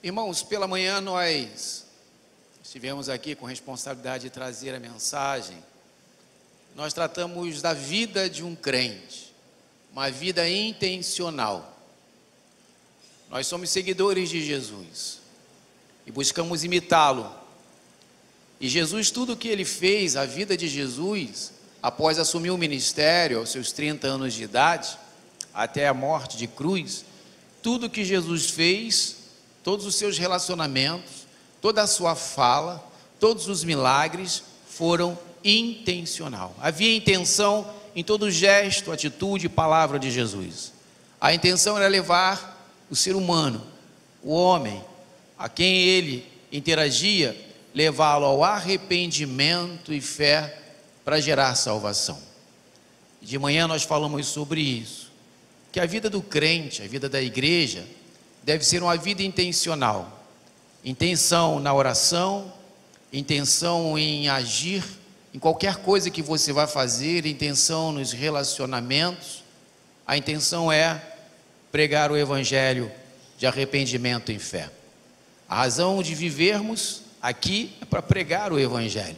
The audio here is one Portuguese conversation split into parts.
Irmãos, pela manhã nós estivemos aqui com responsabilidade de trazer a mensagem. Nós tratamos da vida de um crente, uma vida intencional. Nós somos seguidores de Jesus e buscamos imitá-lo. E Jesus, tudo o que ele fez, a vida de Jesus, após assumir o ministério aos seus 30 anos de idade, até a morte de cruz, tudo que Jesus fez, todos os seus relacionamentos, toda a sua fala, todos os milagres foram intencional. Havia intenção em todo gesto, atitude e palavra de Jesus. A intenção era levar o ser humano, o homem, a quem ele interagia, levá-lo ao arrependimento e fé para gerar salvação. De manhã nós falamos sobre isso, que a vida do crente, a vida da igreja, deve ser uma vida intencional. Intenção na oração, intenção em agir, em qualquer coisa que você vai fazer, intenção nos relacionamentos. A intenção é pregar o evangelho de arrependimento em fé. A razão de vivermos aqui é para pregar o evangelho.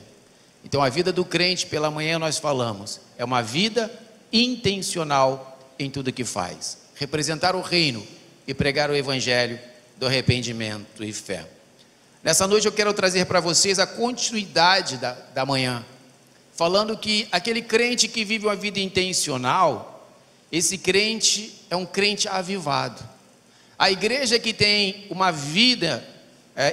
Então a vida do crente, pela manhã nós falamos, é uma vida intencional em tudo que faz. Representar o reino e pregar o evangelho do arrependimento e fé. Nessa noite eu quero trazer para vocês a continuidade da manhã, falando que aquele crente que vive uma vida intencional, esse crente é um crente avivado. A igreja que tem uma vida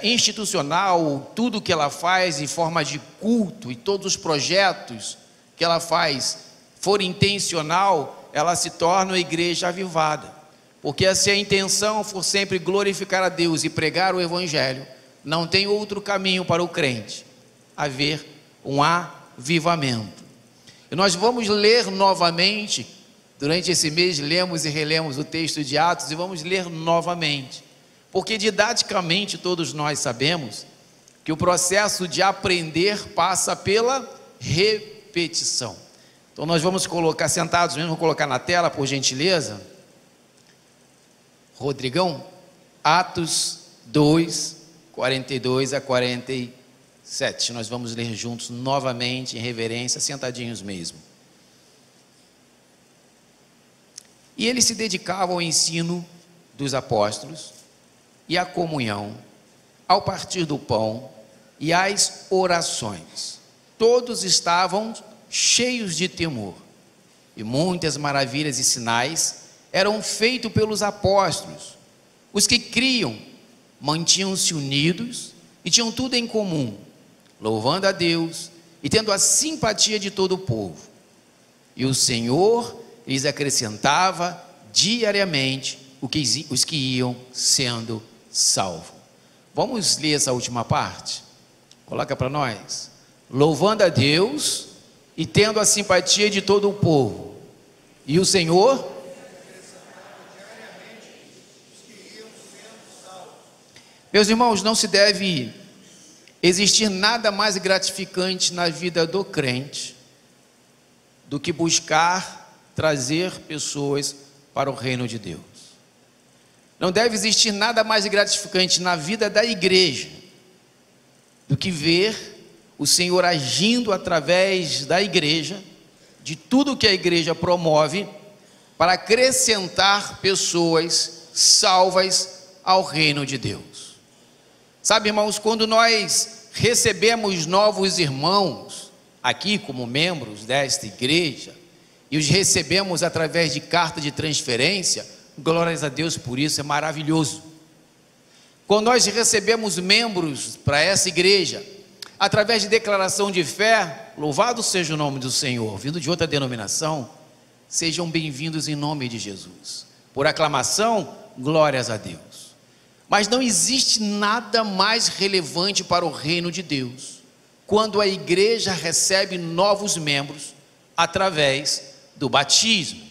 institucional, tudo que ela faz em forma de culto e todos os projetos que ela faz for intencional, ela se torna uma igreja avivada. Porque se a intenção for sempre glorificar a Deus e pregar o evangelho, não tem outro caminho para o crente, haver um avivamento. E nós vamos ler novamente, durante esse mês lemos e relemos o texto de Atos e vamos ler novamente, porque didaticamente todos nós sabemos que o processo de aprender passa pela repetição. Então nós vamos colocar, sentados mesmo, vou colocar na tela por gentileza, Rodrigão, Atos 2, 42 a 47, nós vamos ler juntos novamente em reverência, sentadinhos mesmo. E eles se dedicavam ao ensino dos apóstolos e à comunhão, ao partir do pão e às orações. Todos estavam cheios de temor, e muitas maravilhas e sinais eram feitos pelos apóstolos. Os que criam mantinham-se unidos e tinham tudo em comum, louvando a Deus e tendo a simpatia de todo o povo. E o Senhor lhes acrescentava diariamente os que iam sendo salvos. Vamos ler essa última parte? Coloca para nós. Louvando a Deus e tendo a simpatia de todo o povo. E o Senhor... Meus irmãos, não se deve existir nada mais gratificante na vida do crente do que buscar trazer pessoas para o reino de Deus. Não deve existir nada mais gratificante na vida da igreja do que ver o Senhor agindo através da igreja, de tudo que a igreja promove, para acrescentar pessoas salvas ao reino de Deus. Sabe, irmãos, quando nós recebemos novos irmãos aqui como membros desta igreja e os recebemos através de carta de transferência, glórias a Deus por isso, é maravilhoso. Quando nós recebemos membros para essa igreja através de declaração de fé, louvado seja o nome do Senhor, vindo de outra denominação, sejam bem-vindos em nome de Jesus. Por aclamação, glórias a Deus. Mas não existe nada mais relevante para o reino de Deus quando a igreja recebe novos membros através do batismo.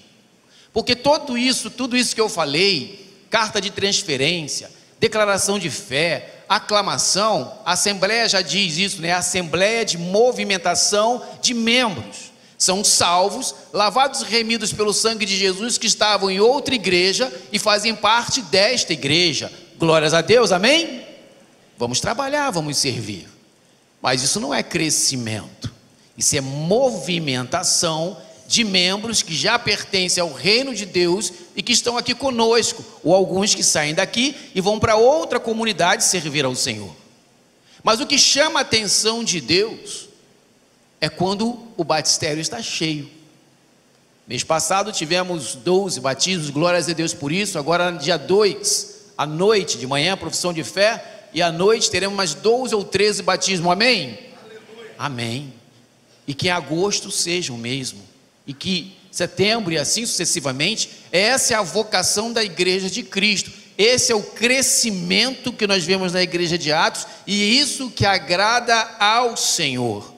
Porque tudo isso que eu falei, carta de transferência, declaração de fé, aclamação, a Assembleia já diz isso, né? A Assembleia de movimentação de membros. São salvos, lavados e remidos pelo sangue de Jesus, que estavam em outra igreja e fazem parte desta igreja. glórias a Deus, amém? Vamos trabalhar, vamos servir. Mas isso não é crescimento, isso é movimentação de membros que já pertencem ao reino de Deus e que estão aqui conosco, ou alguns que saem daqui e vão para outra comunidade servir ao Senhor. Mas o que chama a atenção de Deus é quando o batistério está cheio. Mês passado tivemos 12 batismos, glórias a Deus por isso. Agora dia 2, à noite, de manhã, profissão de fé, e à noite teremos mais 12 ou 13 batismos, amém? Aleluia. Amém. E que em agosto seja o mesmo, e que setembro e assim sucessivamente. Essa é a vocação da igreja de Cristo, esse é o crescimento que nós vemos na igreja de Atos, e isso que agrada ao Senhor.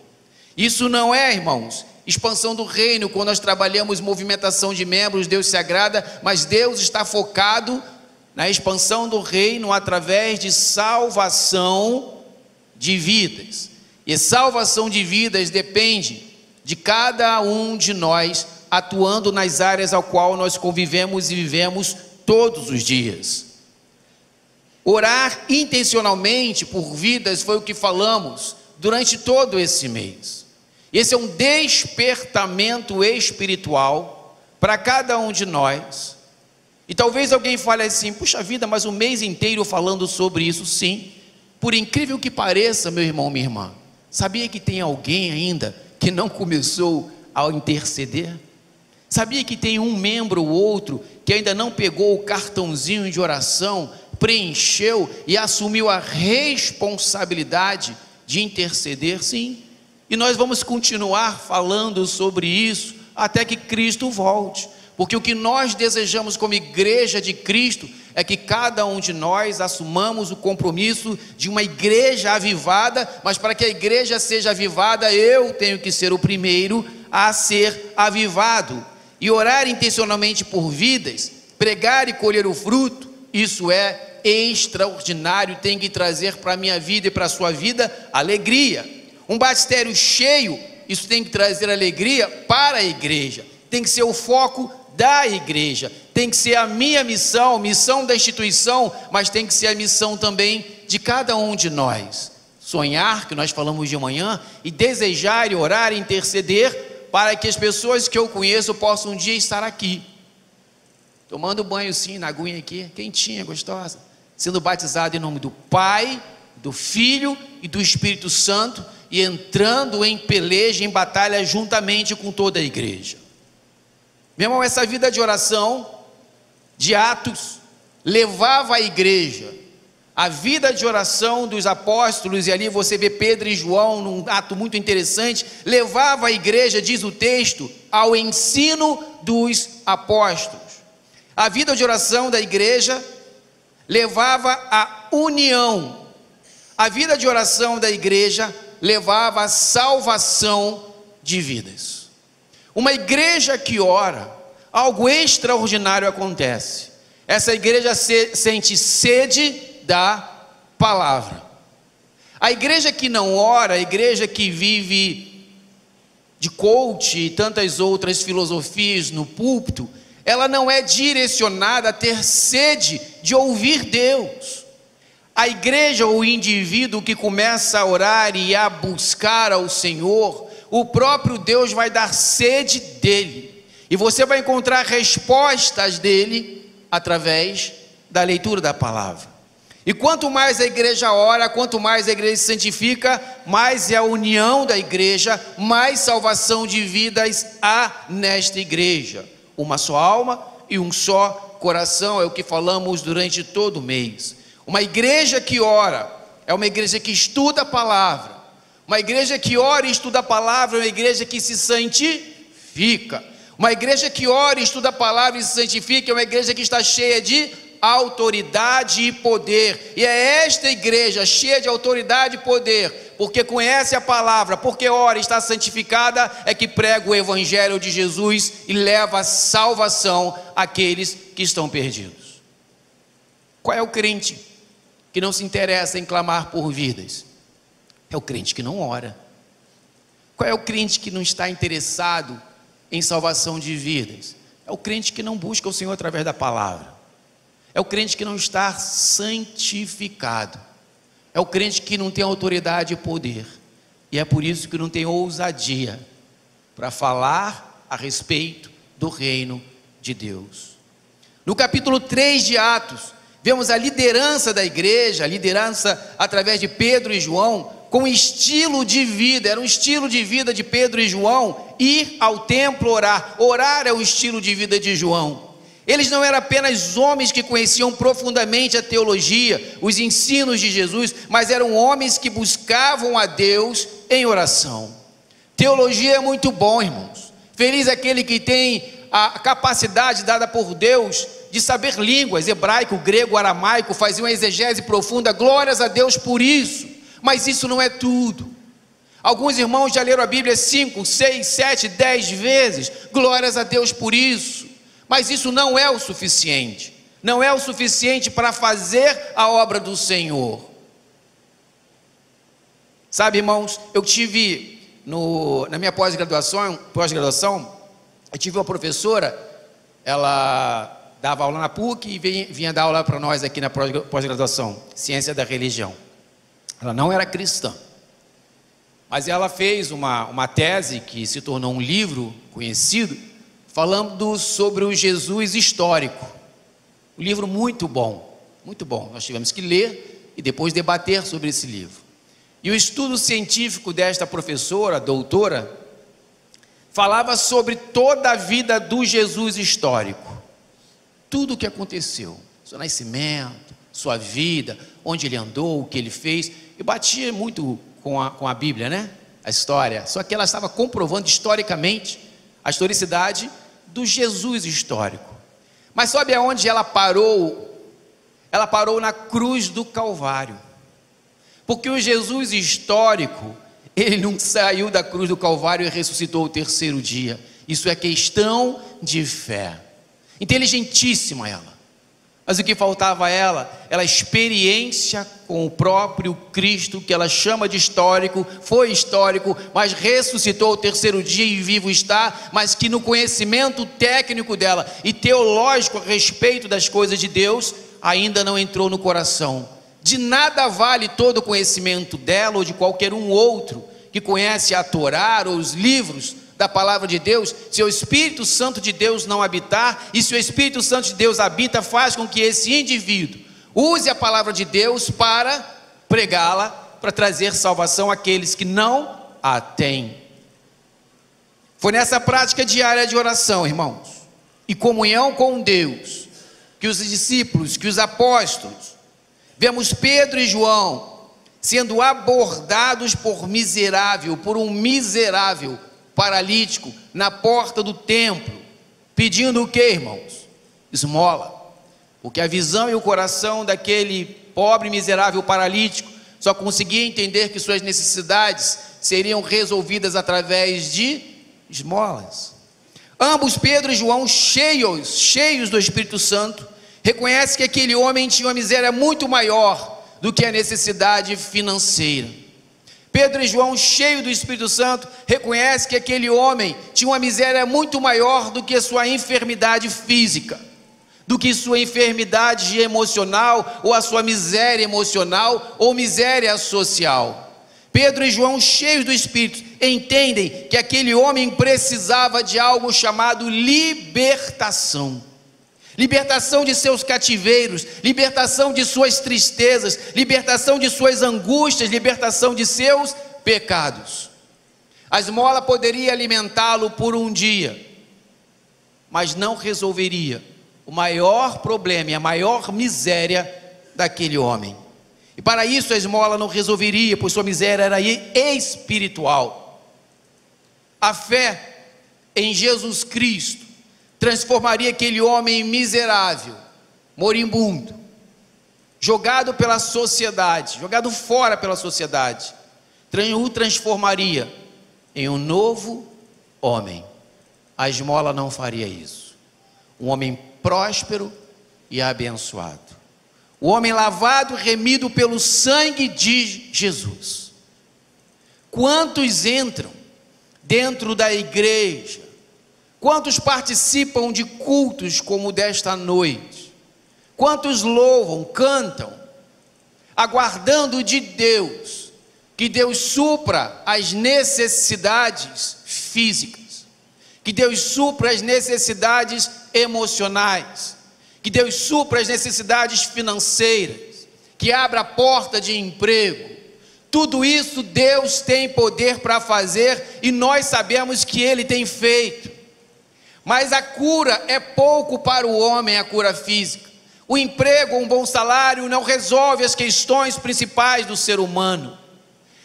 Isso não é, irmãos, expansão do reino. Quando nós trabalhamos movimentação de membros, Deus se agrada, mas Deus está focado na expansão do reino através de salvação de vidas. E salvação de vidas depende de cada um de nós atuando nas áreas ao qual nós convivemos e vivemos todos os dias. Orar intencionalmente por vidas foi o que falamos durante todo esse mês. Esse é um despertamento espiritual para cada um de nós. E talvez alguém fale assim: puxa vida, mas o mês inteiro falando sobre isso. Sim, por incrível que pareça, meu irmão, minha irmã, sabia que tem alguém ainda que não começou a interceder? Sabia que tem um membro ou outro que ainda não pegou o cartãozinho de oração, preencheu e assumiu a responsabilidade de interceder? Sim, e nós vamos continuar falando sobre isso até que Cristo volte. Porque o que nós desejamos como igreja de Cristo é que cada um de nós assumamos o compromisso de uma igreja avivada. Mas para que a igreja seja avivada, eu tenho que ser o primeiro a ser avivado. E orar intencionalmente por vidas, pregar e colher o fruto, isso é extraordinário, tem que trazer para a minha vida e para a sua vida alegria. Um batistério cheio, isso tem que trazer alegria para a igreja, tem que ser o foco da igreja, tem que ser a minha missão, missão da instituição, mas tem que ser a missão também de cada um de nós. Sonhar, que nós falamos de manhã, e desejar e orar e interceder para que as pessoas que eu conheço possam um dia estar aqui, tomando banho sim, na aguinha aqui, quentinha, gostosa, sendo batizado em nome do Pai, do Filho e do Espírito Santo, e entrando em peleja, em batalha juntamente com toda a igreja. Meu irmão, essa vida de oração, de Atos, levava a igreja, a vida de oração dos apóstolos, e ali você vê Pedro e João num ato muito interessante, levava a igreja, diz o texto, ao ensino dos apóstolos. A vida de oração da igreja levava à união, a vida de oração da igreja levava à salvação de vidas. Uma igreja que ora, algo extraordinário acontece. Essa igreja sente sede da palavra. A igreja que não ora, a igreja que vive de coach e tantas outras filosofias no púlpito, ela não é direcionada a ter sede de ouvir Deus. A igreja ou o indivíduo que começa a orar e a buscar ao Senhor, o próprio Deus vai dar sede dele, e você vai encontrar respostas dele através da leitura da palavra. E quanto mais a igreja ora, quanto mais a igreja se santifica, mais é a união da igreja, mais salvação de vidas há nesta igreja. Uma só alma e um só coração, é o que falamos durante todo o mês. Uma igreja que ora é uma igreja que estuda a palavra. Uma igreja que ora e estuda a palavra é uma igreja que se santifica. Uma igreja que ora e estuda a palavra e se santifica é uma igreja que está cheia de autoridade e poder. E é esta igreja cheia de autoridade e poder, porque conhece a palavra, porque ora e está santificada, é que prega o evangelho de Jesus e leva a salvação àqueles que estão perdidos. Qual é o crente que não se interessa em clamar por vidas? É o crente que não ora. Qual é o crente que não está interessado em salvação de vidas? É o crente que não busca o Senhor através da palavra. é o crente que não está santificado, é o crente que não tem autoridade e poder, e é por isso que não tem ousadia para falar a respeito do reino de Deus. No capítulo 3 de Atos, vemos a liderança da igreja, a liderança através de Pedro e João, com estilo de vida. Era um estilo de vida de Pedro e João, ir ao templo orar. Orar é o estilo de vida de João. Eles não eram apenas homens que conheciam profundamente a teologia, os ensinos de Jesus, mas eram homens que buscavam a Deus em oração. Teologia é muito bom, irmãos. Feliz aquele que tem a capacidade dada por Deus de saber línguas, hebraico, grego, aramaico, fazer uma exegese profunda. Glórias a Deus por isso. Mas isso não é tudo. Alguns irmãos já leram a Bíblia 5, 6, 7, 10 vezes. Glórias a Deus por isso. Mas isso não é o suficiente. Não é o suficiente para fazer a obra do Senhor. Sabe, irmãos, eu tive na minha pós-graduação, eu tive uma professora, ela dava aula na PUC e vinha dar aula para nós aqui na pós-graduação, Ciência da Religião. Ela não era cristã, mas ela fez uma tese que se tornou um livro conhecido, falando sobre o Jesus histórico. Um livro muito bom, muito bom. Nós tivemos que ler e depois debater sobre esse livro. E o estudo científico desta professora, doutora, falava sobre toda a vida do Jesus histórico. Tudo o que aconteceu, seu nascimento, sua vida, onde ele andou, o que ele fez, e batia muito com a Bíblia, né? A história, só que ela estava comprovando historicamente a historicidade do Jesus histórico. Mas sabe aonde ela parou? Ela parou na cruz do Calvário, porque o Jesus histórico, ele não saiu da cruz do Calvário e ressuscitou o terceiro dia. Isso é questão de fé. Inteligentíssima ela. Mas o que faltava a ela? Ela experiência com o próprio Cristo, que ela chama de histórico, foi histórico, mas ressuscitou o terceiro dia e vivo está, mas que no conhecimento técnico dela e teológico a respeito das coisas de Deus, ainda não entrou no coração. De nada vale todo o conhecimento dela ou de qualquer um outro que conhece a Torá ou os livros da palavra de Deus, se o Espírito Santo de Deus não habitar, e se o Espírito Santo de Deus habita, faz com que esse indivíduo use a palavra de Deus para pregá-la, para trazer salvação àqueles que não a têm. Foi nessa prática diária de oração, irmãos, e comunhão com Deus, que os discípulos, que os apóstolos, vemos Pedro e João sendo abordados por um miserável paralítico na porta do templo, pedindo o que, irmãos? Esmola. Porque a visão e o coração daquele pobre, miserável paralítico só conseguia entender que suas necessidades seriam resolvidas através de esmolas. Ambos, Pedro e João, cheios do Espírito Santo, reconhecem que aquele homem tinha uma miséria muito maior do que a necessidade financeira. Pedro e João, cheios do Espírito Santo, reconhecem que aquele homem tinha uma miséria muito maior do que a sua enfermidade física, do que sua enfermidade emocional, ou a sua miséria emocional, ou miséria social. Pedro e João, cheios do Espírito, entendem que aquele homem precisava de algo chamado libertação. Libertação de seus cativeiros, libertação de suas tristezas, libertação de suas angústias, libertação de seus pecados. A esmola poderia alimentá-lo por um dia, mas não resolveria o maior problema e a maior miséria daquele homem. E para isso a esmola não resolveria, pois sua miséria era espiritual. A fé em Jesus Cristo transformaria aquele homem miserável, moribundo, jogado pela sociedade, jogado fora pela sociedade, o transformaria em um novo homem. A esmola não faria isso. Um homem próspero e abençoado. O homem lavado e remido pelo sangue de Jesus. Quantos entram dentro da igreja? Quantos participam de cultos como o desta noite? Quantos louvam, cantam, aguardando de Deus, que Deus supra as necessidades físicas, que Deus supra as necessidades emocionais, que Deus supra as necessidades financeiras, que abra a porta de emprego. Tudo isso Deus tem poder para fazer e nós sabemos que Ele tem feito. Mas a cura é pouco para o homem, a cura física. O emprego, um bom salário não resolve as questões principais do ser humano.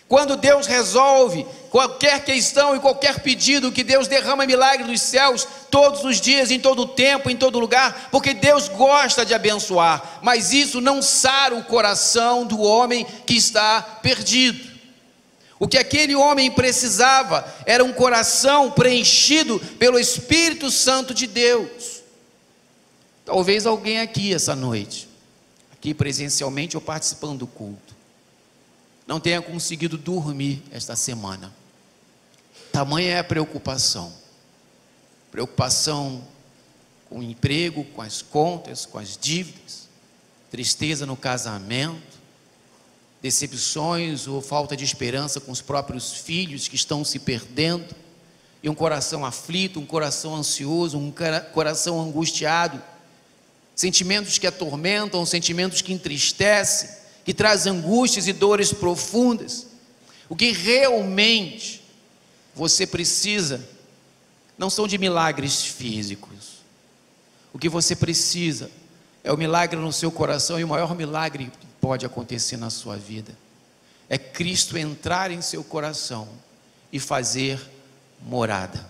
Quando Deus resolve qualquer questão e qualquer pedido, que Deus derrama milagre dos céus todos os dias, em todo o tempo, em todo lugar, porque Deus gosta de abençoar, mas isso não sara o coração do homem que está perdido. O que aquele homem precisava era um coração preenchido pelo Espírito Santo de Deus. Talvez alguém aqui essa noite, aqui presencialmente ou participando do culto, não tenha conseguido dormir esta semana. Tamanha é a preocupação. Preocupação com o emprego, com as contas, com as dívidas, tristeza no casamento, decepções ou falta de esperança com os próprios filhos que estão se perdendo, e um coração aflito, um coração ansioso, um coração angustiado, sentimentos que atormentam, sentimentos que entristecem, que trazem angústias e dores profundas. O que realmente você precisa não são de milagres físicos. O que você precisa é o milagre no seu coração, e o maior milagre que pode acontecer na sua vida é Cristo entrar em seu coração e fazer morada.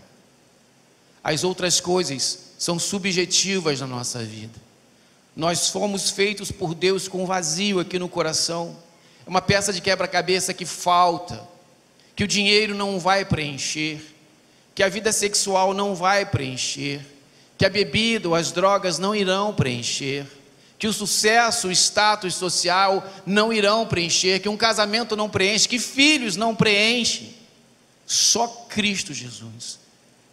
As outras coisas são subjetivas na nossa vida. Nós fomos feitos por Deus com vazio aqui no coração. É uma peça de quebra-cabeça que falta, que o dinheiro não vai preencher, que a vida sexual não vai preencher, que a bebida ou as drogas não irão preencher, que o sucesso, o status social não irão preencher, que um casamento não preenche, que filhos não preenchem. Só Cristo Jesus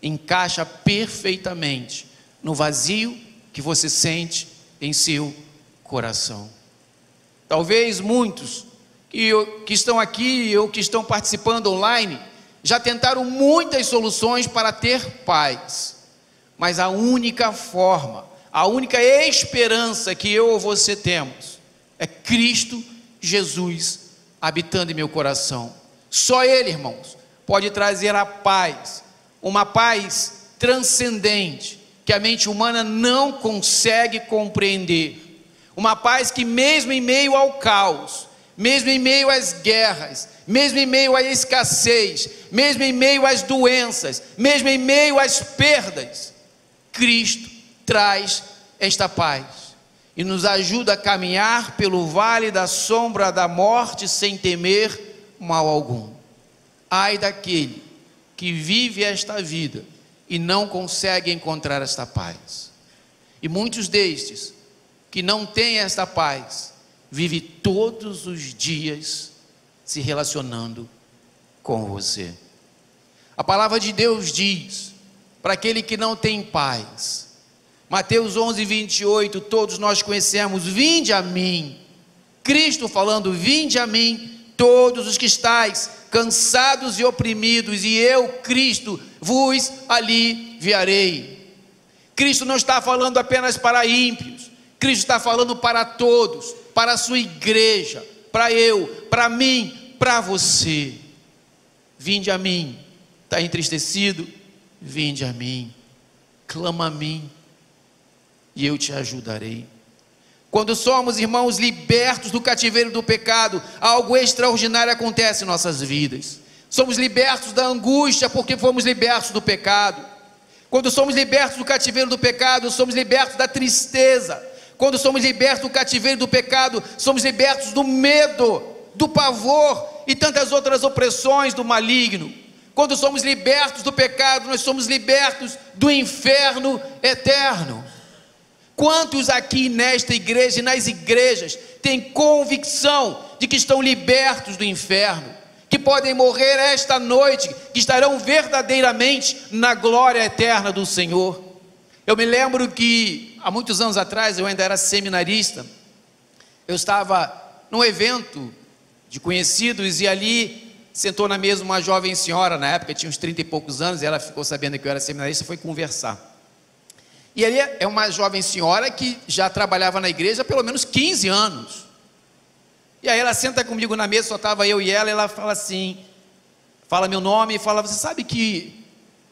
encaixa perfeitamente no vazio que você sente em seu coração. Talvez muitos que estão aqui ou que estão participando online já tentaram muitas soluções para ter paz, mas a única forma, a única esperança que eu ou você temos é Cristo Jesus habitando em meu coração. Só Ele, irmãos, pode trazer a paz, uma paz transcendente, que a mente humana não consegue compreender. Uma paz que mesmo em meio ao caos, mesmo em meio às guerras, mesmo em meio à escassez, mesmo em meio às doenças, mesmo em meio às perdas, Cristo traz esta paz e nos ajuda a caminhar pelo vale da sombra da morte sem temer mal algum. Ai daquele que vive esta vida e não consegue encontrar esta paz. E muitos destes que não têm esta paz vivem todos os dias se relacionando com você. A palavra de Deus diz para aquele que não tem paz, Mateus 11:28, todos nós conhecemos: vinde a mim. Cristo falando: vinde a mim, todos os que estáis cansados e oprimidos, e eu, Cristo, vos aliviarei. Cristo não está falando apenas para ímpios, Cristo está falando para todos, para a sua igreja, para eu, para mim, para você. Vinde a mim. Está entristecido? Vinde a mim, clama a mim e eu te ajudarei. Quando somos, irmãos, libertos do cativeiro do pecado, algo extraordinário acontece em nossas vidas. Somos libertos da angústia porque fomos libertos do pecado. Quando somos libertos do cativeiro do pecado, somos libertos da tristeza. Quando somos libertos do cativeiro do pecado, somos libertos do medo, do pavor e tantas outras opressões do maligno. Quando somos libertos do pecado, nós somos libertos do inferno eterno. Quantos aqui nesta igreja e nas igrejas têm convicção de que estão libertos do inferno, que podem morrer esta noite, que estarão verdadeiramente na glória eterna do Senhor? Eu me lembro que há muitos anos atrás, eu ainda era seminarista, eu estava num evento de conhecidos e ali sentou na mesa uma jovem senhora, na época tinha uns 30 e poucos anos, e ela ficou sabendo que eu era seminarista e foi conversar. E ali é uma jovem senhora que já trabalhava na igreja há pelo menos 15 anos. E aí ela senta comigo na mesa, só estava eu e ela fala assim, fala meu nome e fala, você sabe que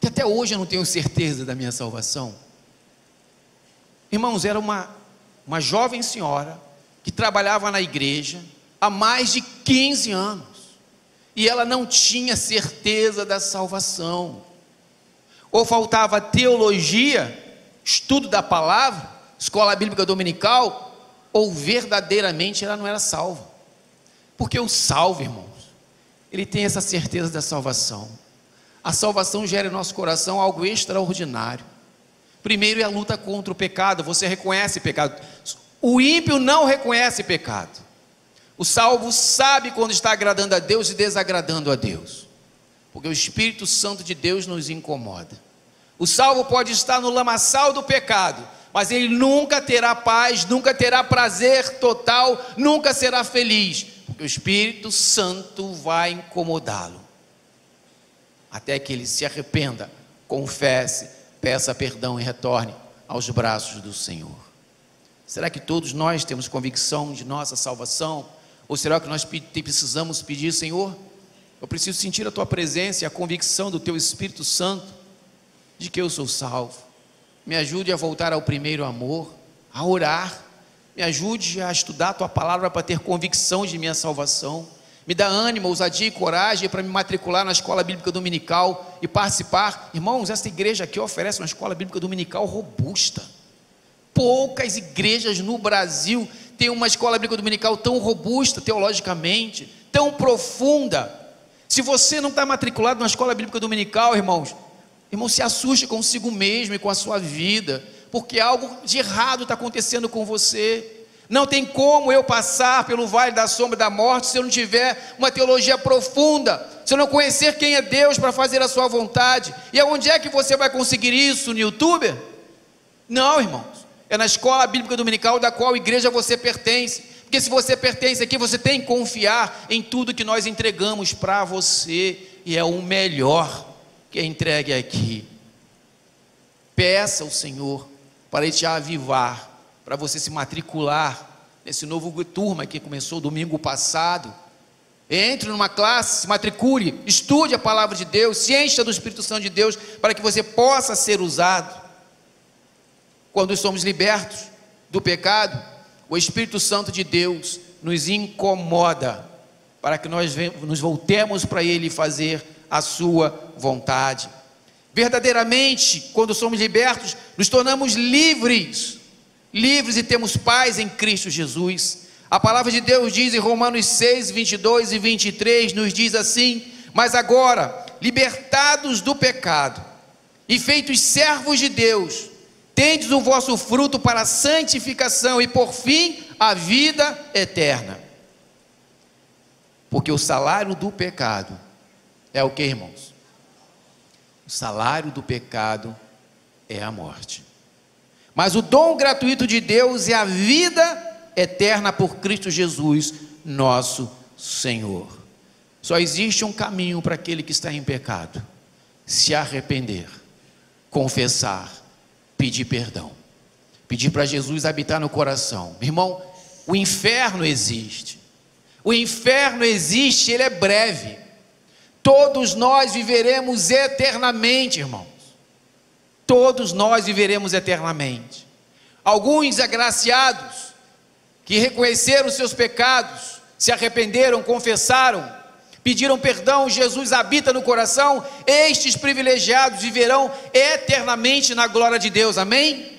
até hoje eu não tenho certeza da minha salvação? Irmãos, era uma jovem senhora que trabalhava na igreja há mais de 15 anos. E ela não tinha certeza da salvação. Ou faltava teologia, estudo da palavra, escola bíblica dominical, ou verdadeiramente ela não era salva. Porque o salvo, irmãos, ele tem essa certeza da salvação. A salvação gera em nosso coração algo extraordinário. Primeiro é a luta contra o pecado, você reconhece pecado. O ímpio não reconhece pecado. O salvo sabe quando está agradando a Deus e desagradando a Deus, porque o Espírito Santo de Deus nos incomoda. O salvo pode estar no lamaçal do pecado, mas ele nunca terá paz, nunca terá prazer total, nunca será feliz, porque o Espírito Santo vai incomodá-lo, até que ele se arrependa, confesse, peça perdão e retorne aos braços do Senhor. Será que todos nós temos convicção de nossa salvação? Ou será que nós precisamos pedir, Senhor, eu preciso sentir a Tua presença e a convicção do Teu Espírito Santo de que eu sou salvo. Me ajude a voltar ao primeiro amor, a orar, me ajude a estudar a Tua palavra para ter convicção de minha salvação. Me dá ânimo, ousadia e coragem para me matricular na escola bíblica dominical e participar. Irmãos, essa igreja aqui oferece uma escola bíblica dominical robusta. Poucas igrejas no Brasil têm uma escola bíblica dominical tão robusta teologicamente, tão profunda. Se você não está matriculado na escola bíblica dominical, irmão, se assuste consigo mesmo e com a sua vida, porque algo de errado está acontecendo com você. Não tem como eu passar pelo vale da sombra da morte se eu não tiver uma teologia profunda, se eu não conhecer quem é Deus para fazer a sua vontade. E aonde é que você vai conseguir isso? No YouTube? Não, irmãos, é na escola bíblica dominical da qual igreja você pertence, porque se você pertence aqui, você tem que confiar em tudo que nós entregamos para você, e é o melhor que é entregue aqui. Peça ao Senhor para Ele te avivar, para você se matricular nesse novo turma que começou domingo passado. Entre numa classe, se matricule, estude a palavra de Deus, se encha do Espírito Santo de Deus, para que você possa ser usado. Quando somos libertos do pecado, o Espírito Santo de Deus nos incomoda, para que nós nos voltemos para Ele fazer a sua vontade. Verdadeiramente, quando somos libertos, nos tornamos livres e temos paz em Cristo Jesus. A palavra de Deus diz em Romanos 6, 22 e 23, nos diz assim: mas agora, libertados do pecado e feitos servos de Deus, tendes o vosso fruto para a santificação e por fim a vida eterna. Porque o salário do pecado é o que, irmãos? O salário do pecado é a morte. Mas o dom gratuito de Deus é a vida eterna por Cristo Jesus, nosso Senhor. Só existe um caminho para aquele que está em pecado: se arrepender, confessar, pedir perdão, pedir para Jesus habitar no coração. Irmão, o inferno existe. O inferno existe, ele é breve. Todos nós viveremos eternamente, irmãos. Todos nós viveremos eternamente. Alguns agraciados que reconheceram os seus pecados, se arrependeram, confessaram, pediram perdão, Jesus habita no coração. Estes privilegiados viverão eternamente na glória de Deus, amém?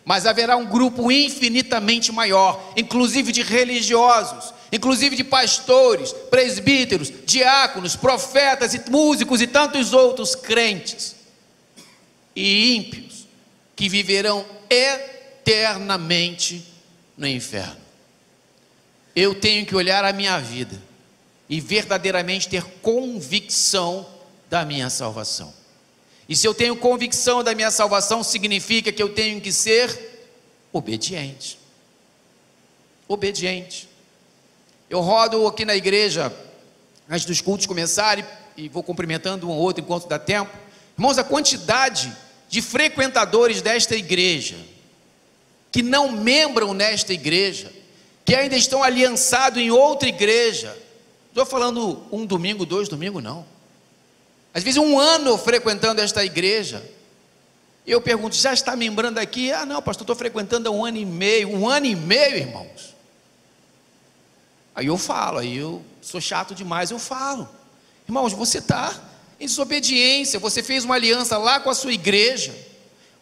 Mas haverá um grupo infinitamente maior, inclusive de religiosos, inclusive de pastores, presbíteros, diáconos, profetas e músicos e tantos outros crentes e ímpios, que viverão eternamente no inferno. Eu tenho que olhar a minha vida e verdadeiramente ter convicção da minha salvação. E se eu tenho convicção da minha salvação, significa que eu tenho que ser obediente. Obediente. Eu rodo aqui na igreja, antes dos cultos começarem, e vou cumprimentando um ou outro enquanto dá tempo. Irmãos, a quantidade de frequentadores desta igreja, que não membram nesta igreja, que ainda estão aliançados em outra igreja. Não estou falando um domingo, 2 domingos, não. Às vezes 1 ano frequentando esta igreja. E eu pergunto, já está membrando aqui? Ah, não, pastor, estou frequentando há 1 ano e meio. 1 ano e meio, irmãos. Aí eu falo, aí eu sou chato demais, eu falo. Irmãos, você está em desobediência. Você fez uma aliança lá com a sua igreja.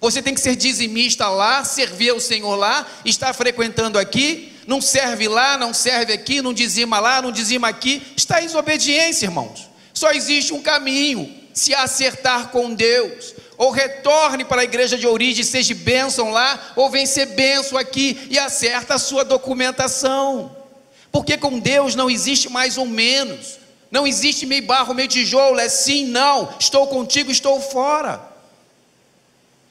Você tem que ser dizimista lá, servir ao Senhor lá, está frequentando aqui, não serve lá, não serve aqui, não dizima lá, não dizima aqui, está em desobediência, irmãos. Só existe um caminho: se acertar com Deus, ou retorne para a igreja de origem, seja bênção lá, ou vem ser bênção aqui, e acerta a sua documentação, porque com Deus não existe mais ou menos, não existe meio barro, meio tijolo, é sim, não, estou contigo, estou fora.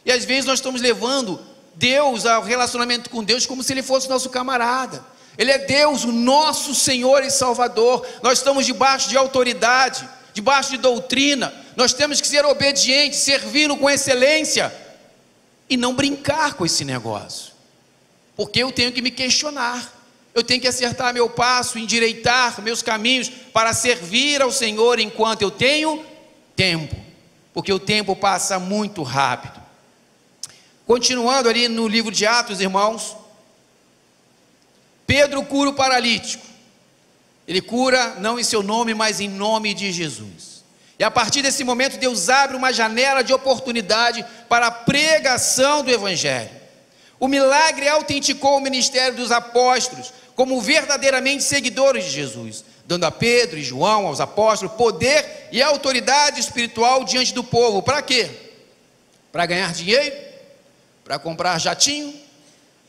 E às vezes nós estamos levando Deus ao relacionamento com Deus como se Ele fosse nosso camarada. Ele é Deus, o nosso Senhor e Salvador. Nós estamos debaixo de autoridade, debaixo de doutrina. Nós temos que ser obedientes, servi-lo com excelência e não brincar com esse negócio, porque eu tenho que me questionar, eu tenho que acertar meu passo, endireitar meus caminhos para servir ao Senhor enquanto eu tenho tempo, porque o tempo passa muito rápido. Continuando ali no livro de Atos, irmãos, Pedro cura o paralítico. Ele cura não em seu nome, mas em nome de Jesus. E a partir desse momento Deus abre uma janela de oportunidade para a pregação do Evangelho. O milagre autenticou o ministério dos apóstolos como verdadeiramente seguidores de Jesus, dando a Pedro e João, aos apóstolos, poder e autoridade espiritual diante do povo. Para quê? Para ganhar dinheiro? Para comprar jatinho?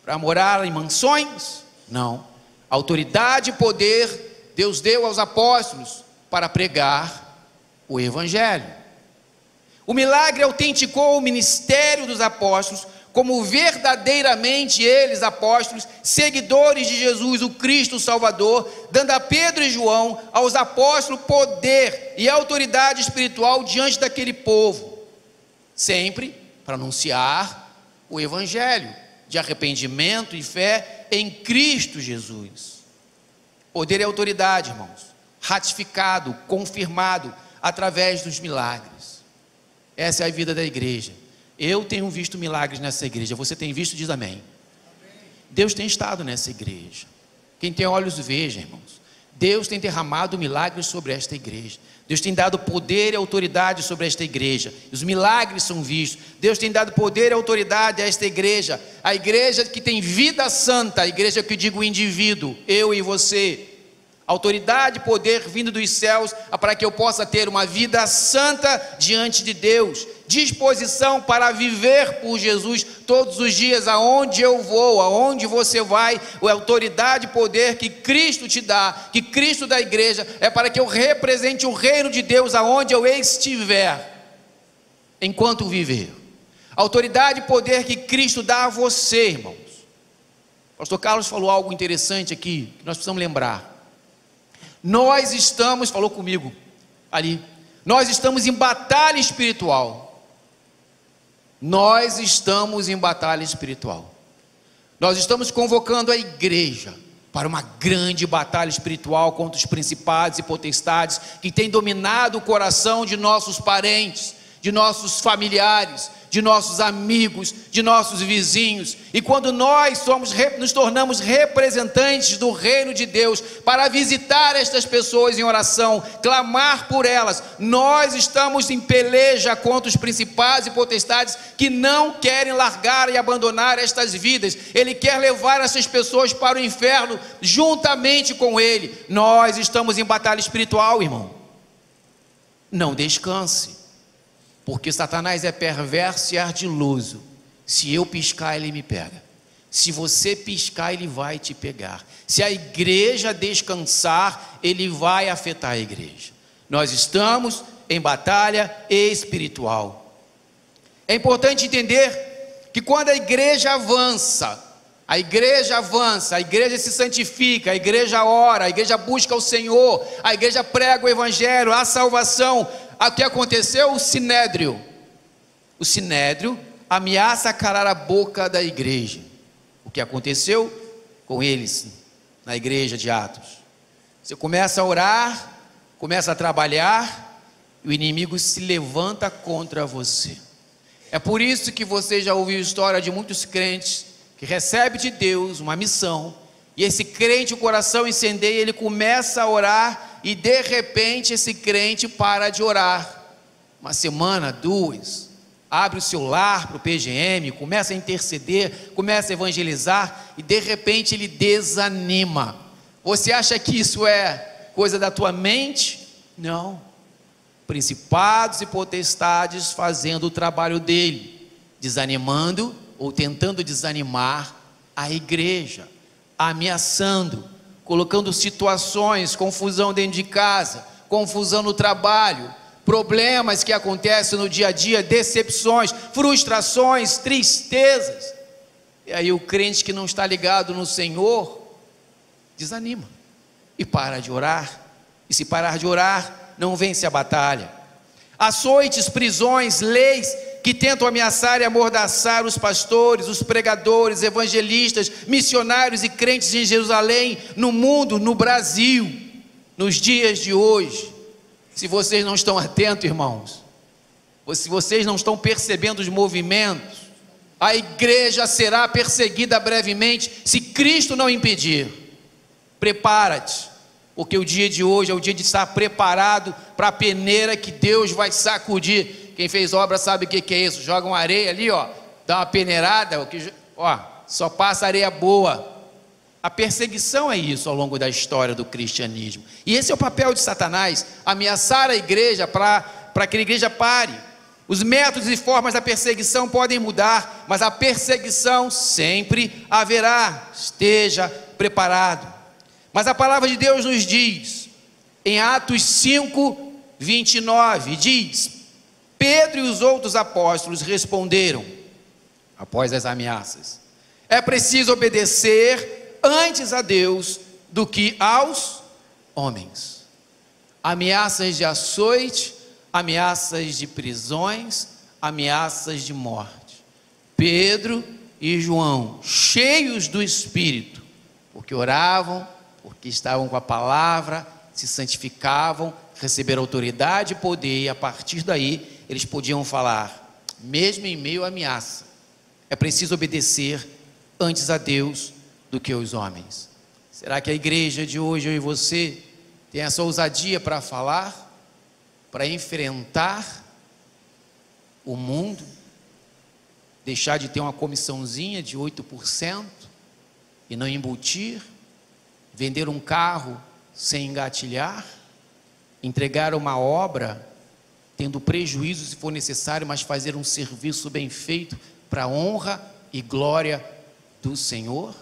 Para morar em mansões? Não. Autoridade e poder Deus deu aos apóstolos para pregar o Evangelho. O milagre autenticou o ministério dos apóstolos como verdadeiramente eles, apóstolos, seguidores de Jesus, o Cristo Salvador, dando a Pedro e João, aos apóstolos, poder e autoridade espiritual diante daquele povo, sempre para anunciar o Evangelho de arrependimento e fé em Cristo Jesus. Poder e autoridade, irmãos, ratificado, confirmado através dos milagres. Essa é a vida da igreja. Eu tenho visto milagres nessa igreja. Você tem visto? Diz amém. Deus tem estado nessa igreja. Quem tem olhos veja, irmãos. Deus tem derramado milagres sobre esta igreja. Deus tem dado poder e autoridade sobre esta igreja. Os milagres são vistos. Deus tem dado poder e autoridade a esta igreja. A igreja que tem vida santa, a igreja que eu digo o indivíduo, eu e você. Autoridade e poder vindo dos céus para que eu possa ter uma vida santa diante de Deus. Disposição para viver por Jesus todos os dias, aonde eu vou, aonde você vai. A autoridade e poder que Cristo te dá, que Cristo dá à igreja, é para que eu represente o reino de Deus aonde eu estiver, enquanto viver. Autoridade e poder que Cristo dá a você, irmãos. O pastor Carlos falou algo interessante aqui, que nós precisamos lembrar. Nós estamos, falou comigo ali, nós estamos em batalha espiritual. Nós estamos em batalha espiritual. Nós estamos convocando a igreja para uma grande batalha espiritual contra os principados e potestades que têm dominado o coração de nossos parentes, de nossos familiares, de nossos amigos, de nossos vizinhos. E quando nós nos tornamos representantes do reino de Deus para visitar estas pessoas em oração, clamar por elas, nós estamos em peleja contra os principados e potestades que não querem largar e abandonar estas vidas. Ele quer levar essas pessoas para o inferno juntamente com ele. Nós estamos em batalha espiritual, irmão. Não descanse, porque Satanás é perverso e ardiloso. Se eu piscar, ele me pega. Se você piscar, ele vai te pegar. Se a igreja descansar, ele vai afetar a igreja. Nós estamos em batalha espiritual. É importante entender que quando a igreja avança, a igreja se santifica, a igreja ora, a igreja busca o Senhor, a igreja prega o Evangelho, a salvação. O que aconteceu? O Sinédrio ameaça calar a boca da igreja. O que aconteceu com eles na igreja de Atos? Você começa a orar, começa a trabalhar, e o inimigo se levanta contra você. É por isso que você já ouviu história de muitos crentes que recebem de Deus uma missão, e esse crente, o coração incendeia, ele começa a orar, e de repente esse crente para de orar. Uma semana, duas, abre o seu lar para o PGM, começa a interceder, começa a evangelizar, e de repente ele desanima. Você acha que isso é coisa da tua mente? Não. Principados e potestades fazendo o trabalho dele, desanimando ou tentando desanimar a igreja, ameaçando, colocando situações, confusão dentro de casa, confusão no trabalho, problemas que acontecem no dia a dia, decepções, frustrações, tristezas. E aí o crente que não está ligado no Senhor desanima e para de orar, e se parar de orar, não vence a batalha. Açoites, prisões, leis que tentam ameaçar e amordaçar os pastores, os pregadores, evangelistas, missionários e crentes em Jerusalém, no mundo, no Brasil, nos dias de hoje. Se vocês não estão atentos, irmãos, se vocês não estão percebendo os movimentos, a igreja será perseguida brevemente, se Cristo não impedir. Prepara-te, porque o dia de hoje é o dia de estar preparado para a peneira que Deus vai sacudir. Quem fez obra sabe o que é isso. Joga uma areia ali, ó, dá uma peneirada, só passa areia boa. A perseguição é isso ao longo da história do cristianismo. E esse é o papel de Satanás, ameaçar a igreja para que a igreja pare. Os métodos e formas da perseguição podem mudar, mas a perseguição sempre haverá. Esteja preparado. Mas a palavra de Deus nos diz, em Atos 5, 29, diz: Pedro e os outros apóstolos responderam, após as ameaças: é preciso obedecer antes a Deus do que aos homens. Ameaças de açoite, ameaças de prisões, ameaças de morte. Pedro e João, cheios do Espírito, porque oravam, porque estavam com a palavra, se santificavam, receberam autoridade e poder, e a partir daí eles podiam falar, mesmo em meio à ameaça, é preciso obedecer antes a Deus do que aos homens. Será que a igreja de hoje, eu e você, tem essa ousadia para falar, para enfrentar o mundo, deixar de ter uma comissãozinha de 8% e não embutir, vender um carro sem engatilhar, entregar uma obra tendo prejuízo se for necessário, mas fazer um serviço bem feito para a honra e glória do Senhor?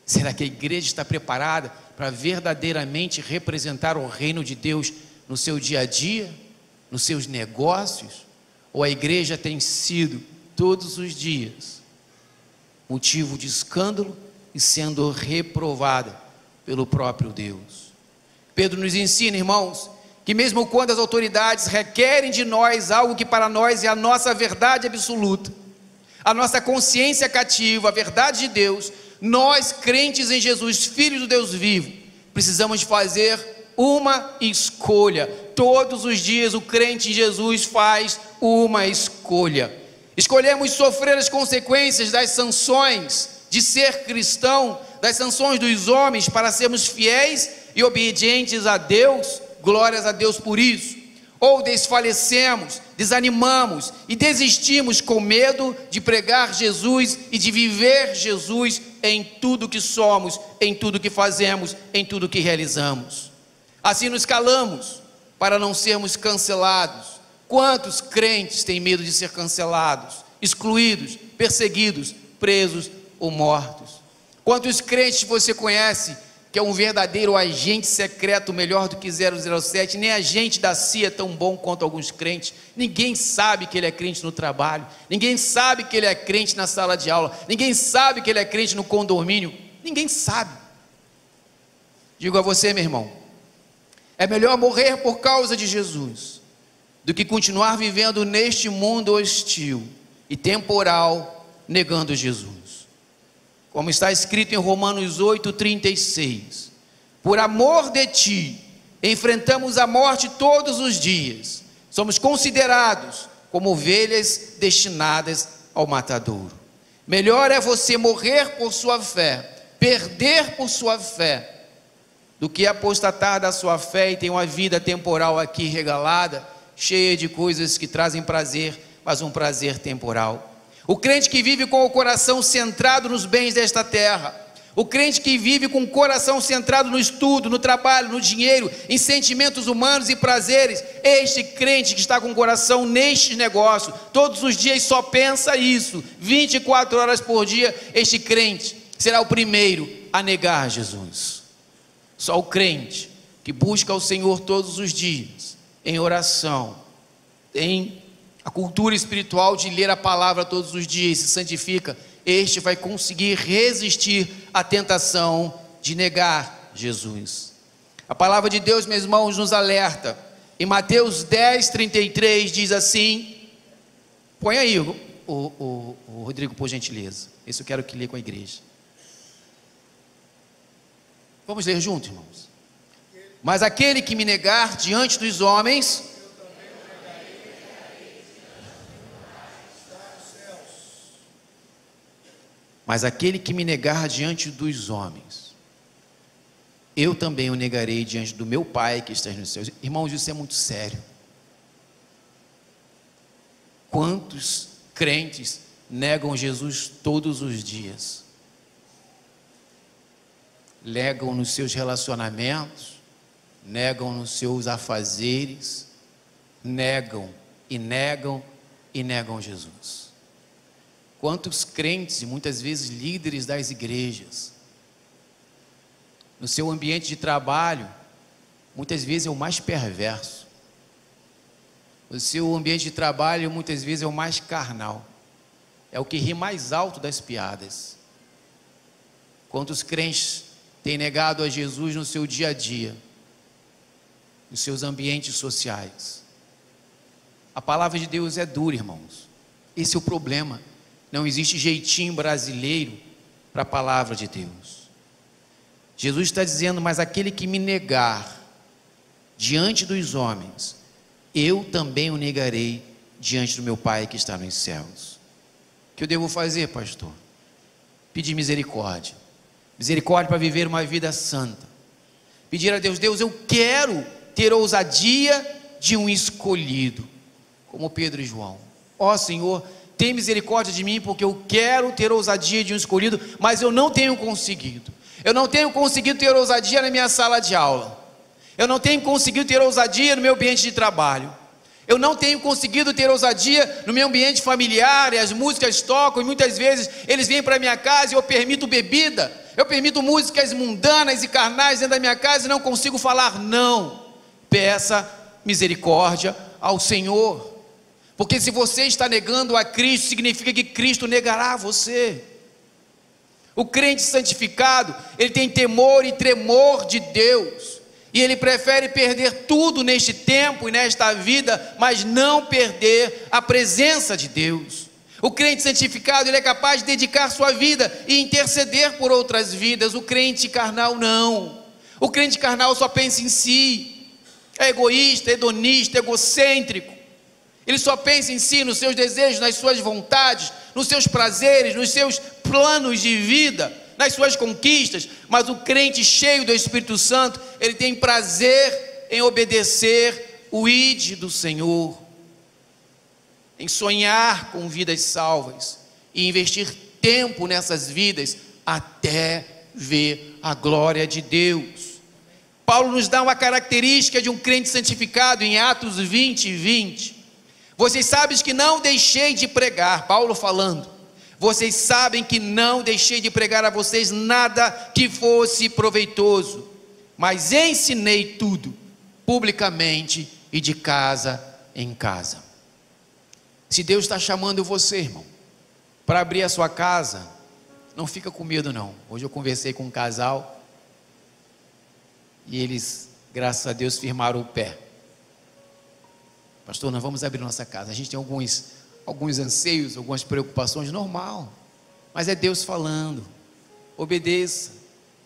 Será que a igreja está preparada para verdadeiramente representar o reino de Deus no seu dia a dia, nos seus negócios? Ou a igreja tem sido todos os dias motivo de escândalo e sendo reprovada pelo próprio Deus? Pedro nos ensina, irmãos, que mesmo quando as autoridades requerem de nós algo que para nós é a nossa verdade absoluta, a nossa consciência cativa, a verdade de Deus, nós, crentes em Jesus, filhos do Deus vivo, precisamos fazer uma escolha. Todos os dias o crente em Jesus faz uma escolha. Escolhemos sofrer as consequências das sanções de ser cristão, das sanções dos homens, para sermos fiéis e obedientes a Deus, glórias a Deus por isso. Ou desfalecemos, desanimamos e desistimos com medo de pregar Jesus e de viver Jesus em tudo que somos, em tudo que fazemos, em tudo que realizamos. Assim nos calamos para não sermos cancelados. Quantos crentes têm medo de ser cancelados, excluídos, perseguidos, presos ou mortos? Quantos crentes você conhece que é um verdadeiro agente secreto melhor do que 007, nem agente da CIA é tão bom quanto alguns crentes. Ninguém sabe que ele é crente no trabalho, ninguém sabe que ele é crente na sala de aula, ninguém sabe que ele é crente no condomínio, ninguém sabe. Digo a você, meu irmão, é melhor morrer por causa de Jesus do que continuar vivendo neste mundo hostil e temporal, negando Jesus. Como está escrito em Romanos 8:36, por amor de ti, enfrentamos a morte todos os dias, somos considerados como ovelhas destinadas ao matadouro. Melhor é você morrer por sua fé, perder por sua fé, do que apostatar da sua fé e ter uma vida temporal aqui regalada, cheia de coisas que trazem prazer, mas um prazer temporal. O crente que vive com o coração centrado nos bens desta terra, o crente que vive com o coração centrado no estudo, no trabalho, no dinheiro, em sentimentos humanos e prazeres, este crente que está com o coração nestes negócios, todos os dias só pensa isso, 24 horas por dia, este crente será o primeiro a negar Jesus. Só o crente que busca o Senhor todos os dias, em oração, em a cultura espiritual de ler a palavra todos os dias, se santifica, este vai conseguir resistir à tentação de negar Jesus. A palavra de Deus, meus irmãos, nos alerta. Em Mateus 10:33 diz assim, põe aí o Rodrigo, por gentileza, esse eu quero que lê com a igreja. Vamos ler juntos, irmãos. Mas aquele que me negar diante dos homens, mas aquele que me negar diante dos homens, eu também o negarei diante do meu Pai que está nos céus. Irmãos, isso é muito sério. Quantos crentes negam Jesus todos os dias? Negam nos seus relacionamentos, negam nos seus afazeres, negam e negam e negam Jesus. Quantos crentes e muitas vezes líderes das igrejas, no seu ambiente de trabalho, muitas vezes é o mais perverso, o seu ambiente de trabalho muitas vezes é o mais carnal, é o que ri mais alto das piadas. Quantos crentes têm negado a Jesus no seu dia a dia, nos seus ambientes sociais? A palavra de Deus é dura, irmãos, esse é o problema. Não existe jeitinho brasileiro para a palavra de Deus. Jesus está dizendo, mas aquele que me negar diante dos homens, eu também o negarei diante do meu Pai que está nos céus. O que eu devo fazer, pastor? Pedir misericórdia. Misericórdia para viver uma vida santa. Pedir a Deus, Deus, eu quero ter ousadia de um escolhido, como Pedro e João. Ó Senhor, tem misericórdia de mim, porque eu quero ter ousadia de um escolhido, mas eu não tenho conseguido. Eu não tenho conseguido ter ousadia na minha sala de aula. Eu não tenho conseguido ter ousadia no meu ambiente de trabalho. Eu não tenho conseguido ter ousadia no meu ambiente familiar, e as músicas tocam, e muitas vezes eles vêm para minha casa e eu permito bebida, eu permito músicas mundanas e carnais dentro da minha casa e não consigo falar não. Peça misericórdia ao Senhor. Porque se você está negando a Cristo, significa que Cristo negará a você. O crente santificado, ele tem temor e tremor de Deus. E ele prefere perder tudo neste tempo e nesta vida, mas não perder a presença de Deus. O crente santificado, ele é capaz de dedicar sua vida e interceder por outras vidas. O crente carnal não. O crente carnal só pensa em si. É egoísta, hedonista, egocêntrico. Ele só pensa em si, nos seus desejos, nas suas vontades, nos seus prazeres, nos seus planos de vida, nas suas conquistas. Mas o crente cheio do Espírito Santo, ele tem prazer em obedecer o ide do Senhor, em sonhar com vidas salvas e investir tempo nessas vidas até ver a glória de Deus. Paulo nos dá uma característica de um crente santificado em Atos 20:20. Vocês sabem que não deixei de pregar, Paulo falando, Vocês sabem que não deixei de pregar a vocês nada que fosse proveitoso, mas ensinei tudo, publicamente e de casa em casa. Se Deus está chamando você, irmão, para abrir a sua casa, não fica com medo não. Hoje eu conversei com um casal e eles, graças a Deus, firmaram o pé. Pastor, nós vamos abrir nossa casa. A gente tem alguns anseios, algumas preocupações, normal, mas é Deus falando. Obedeça,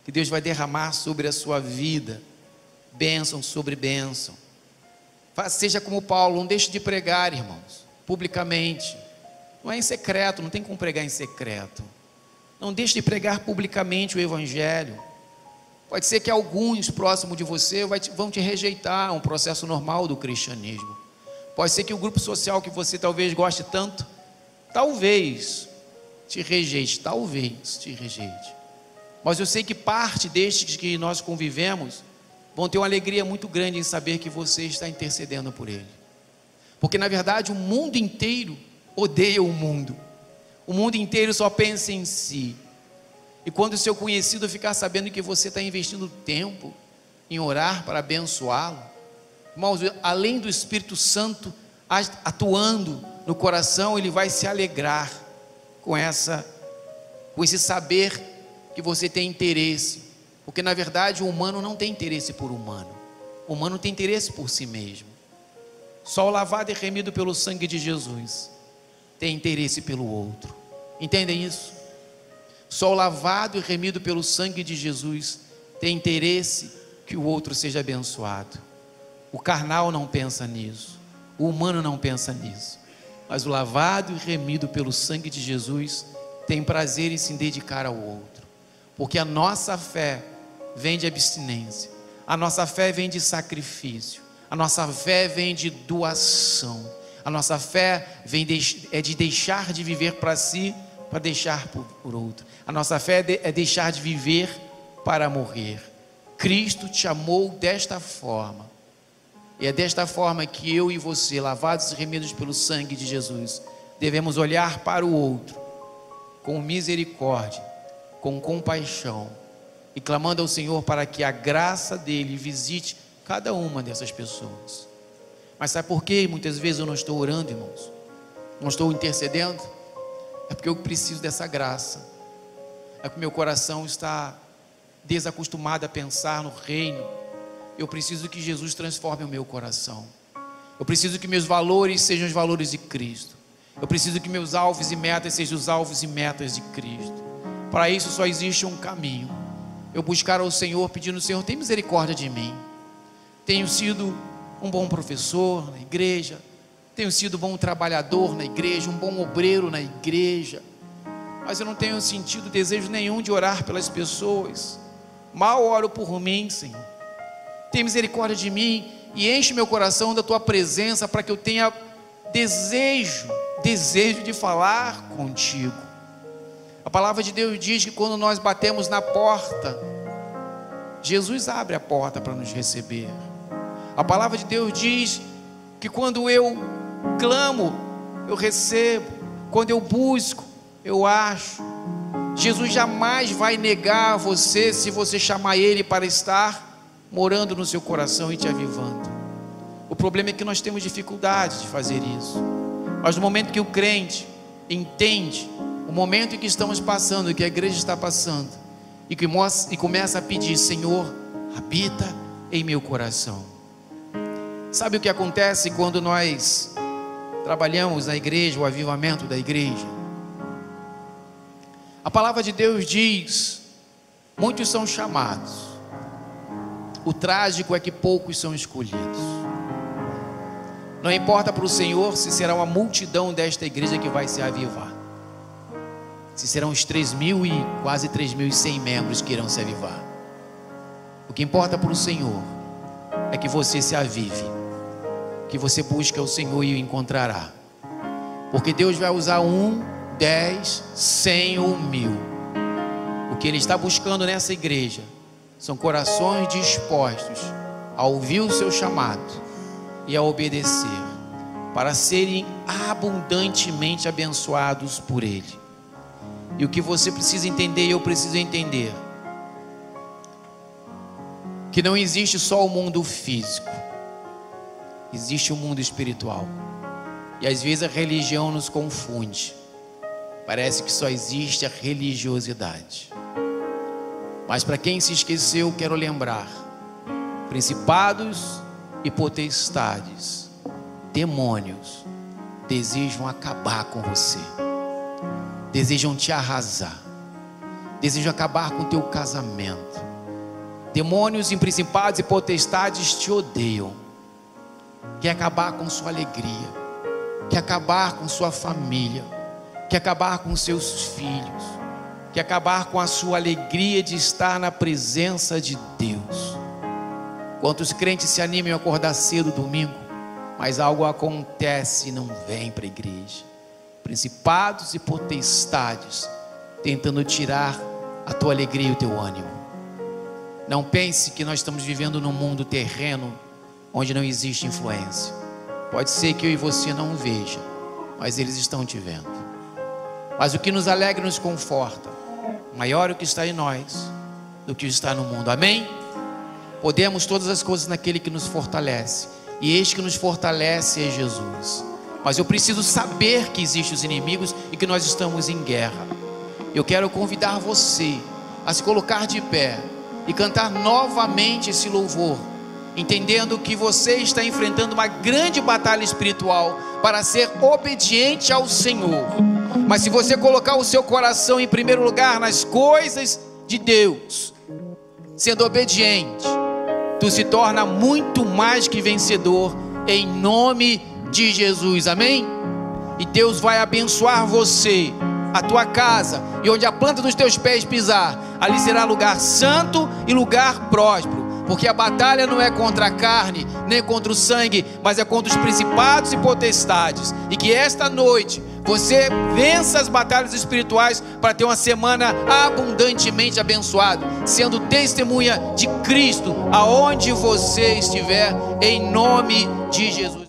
que Deus vai derramar sobre a sua vida bênção sobre bênção. Seja como Paulo, não deixe de pregar, irmãos, publicamente. Não é em secreto, não tem como pregar em secreto. Não deixe de pregar publicamente o Evangelho. Pode ser que alguns próximos de você vão te rejeitar, é um processo normal do cristianismo. Pode ser que o grupo social que você talvez goste tanto, talvez te rejeite, Mas eu sei que parte destes que nós convivemos vão ter uma alegria muito grande em saber que você está intercedendo por ele. Porque na verdade o mundo inteiro odeia o mundo. O mundo inteiro só pensa em si. E quando o seu conhecido ficar sabendo que você está investindo tempo em orar para abençoá-lo, irmãos, além do Espírito Santo atuando no coração, ele vai se alegrar com esse saber que você tem interesse. Porque na verdade o humano não tem interesse por humano. O humano tem interesse por si mesmo. Só o lavado e remido pelo sangue de Jesus tem interesse pelo outro. Entendem isso? Só o lavado e remido pelo sangue de Jesus tem interesse que o outro seja abençoado. O carnal não pensa nisso, o humano não pensa nisso, mas o lavado e remido pelo sangue de Jesus tem prazer em se dedicar ao outro, porque a nossa fé vem de abstinência, a nossa fé vem de sacrifício, a nossa fé vem de doação, a nossa fé é de deixar de viver para si, para deixar por outro. A nossa fé é deixar de viver para morrer. Cristo te amou desta forma, e é desta forma que eu e você, lavados e remidos pelo sangue de Jesus, devemos olhar para o outro com misericórdia, com compaixão, e clamando ao Senhor para que a graça dele visite cada uma dessas pessoas. Mas sabe por que muitas vezes eu não estou orando, irmãos? Não estou intercedendo? É porque eu preciso dessa graça. É que meu coração está desacostumado a pensar no reino. Eu preciso que Jesus transforme o meu coração. Eu preciso que meus valores sejam os valores de Cristo. Eu preciso que meus alvos e metas sejam os alvos e metas de Cristo. Para isso só existe um caminho: eu buscar ao Senhor pedindo: Senhor, tem misericórdia de mim. Tenho sido um bom professor na igreja, tenho sido um bom trabalhador na igreja, um bom obreiro na igreja, mas eu não tenho sentido desejo nenhum de orar pelas pessoas. Mal oro por mim, Senhor. Tem misericórdia de mim e enche meu coração da tua presença, para que eu tenha desejo de falar contigo. A palavra de Deus diz que quando nós batemos na porta, Jesus abre a porta para nos receber. A palavra de Deus diz que quando eu clamo, eu recebo. Quando eu busco, eu acho. Jesus jamais vai negar você, se você chamar Ele para estar morando no seu coração e te avivando. O problema é que nós temos dificuldade de fazer isso. Mas no momento que o crente entende o momento em que estamos passando, que a igreja está passando, e começa a pedir: Senhor, habita em meu coração. Sabe o que acontece quando nós trabalhamos na igreja, o avivamento da igreja? A palavra de Deus diz: muitos são chamados, o trágico é que poucos são escolhidos. Não importa para o Senhor se será uma multidão desta igreja que vai se avivar, se serão os 3.000 e quase 3.100 membros que irão se avivar. O que importa para o Senhor é que você se avive, que você busque o Senhor e o encontrará. Porque Deus vai usar 1, 10, 100 ou 1000. O que Ele está buscando nessa igreja são corações dispostos a ouvir o seu chamado e a obedecer, para serem abundantemente abençoados por Ele. E o que você precisa entender e eu preciso entender, que não existe só o mundo físico, existe o mundo espiritual. E às vezes a religião nos confunde. Parece que só existe a religiosidade. Mas para quem se esqueceu, quero lembrar: principados e potestades, demônios, desejam acabar com você, desejam te arrasar, desejam acabar com o teu casamento. Demônios e principados e potestades te odeiam, quer acabar com sua alegria, quer acabar com sua família, quer acabar com seus filhos, quer acabar com a sua alegria de estar na presença de Deus. Quantos crentes se animam a acordar cedo domingo, mas algo acontece e não vem para a igreja. Principados e potestades tentando tirar a tua alegria e o teu ânimo. Não pense que nós estamos vivendo num mundo terreno onde não existe influência. Pode ser que eu e você não veja, mas eles estão te vendo. Mas o que nos alegra e nos conforta, maior é o que está em nós do que está no mundo. Amém? Podemos todas as coisas naquele que nos fortalece, e este que nos fortalece é Jesus. Mas eu preciso saber que existem os inimigos e que nós estamos em guerra. Eu quero convidar você a se colocar de pé e cantar novamente esse louvor, entendendo que você está enfrentando uma grande batalha espiritual para ser obediente ao Senhor. Mas se você colocar o seu coração em primeiro lugar nas coisas de Deus, sendo obediente, tu se torna muito mais que vencedor, em nome de Jesus. Amém? E Deus vai abençoar você, a tua casa, e onde a planta dos teus pés pisar, ali será lugar santo e lugar próspero. Porque a batalha não é contra a carne, nem contra o sangue, mas é contra os principados e potestades. E que esta noite você vença as batalhas espirituais para ter uma semana abundantemente abençoada, sendo testemunha de Cristo aonde você estiver, em nome de Jesus.